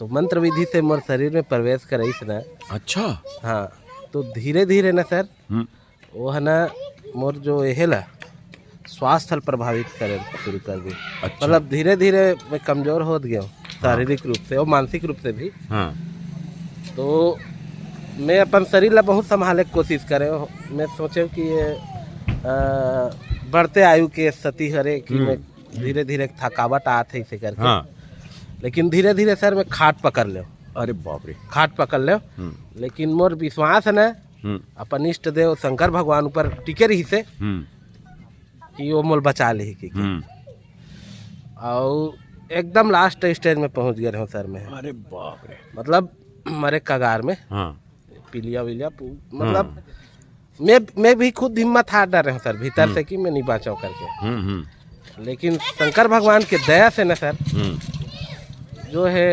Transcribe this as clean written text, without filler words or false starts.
तो मंत्र विधि से मोर शरीर में प्रवेश करे ना। अच्छा। हाँ, तो धीरे धीरे ना सर वो है ना मोर जो ये ला स्वास्थ्य स्थल प्रभावित करे शुरू कर दी। अच्छा। मतलब धीरे धीरे मैं कमजोर हो गया हूँ शारीरिक रूप से और मानसिक रूप से भी। हाँ। तो मैं अपन शरीर ला बहुत संभाले की कोशिश करे। मैं सोचे कि ये बढ़ते आयु के सती हरे कि मैं धीरे धीरे थकावट आते इसे करके। हाँ। लेकिन धीरे धीरे सर मैं खाट पकड़ ले। अरे बाप रे। खाट पकड़ ले। लेकिन मोर विश्वास है ना अपन इष्ट देव शंकर भगवान ऊपर टिके रही से कि वो मोल बचा ले की। और एकदम लास्ट स्टेज में पहुंच गए रहो सर मैं। अरे बाप रे। मतलब मरे कगार में। हाँ। पीलिया विलिया मतलब मैं भी खुद हिम्मत हार डर रहा हूँ सर भीतर से कि मैं नहीं बचाऊँ करके। लेकिन शंकर भगवान के दया से न सर जो है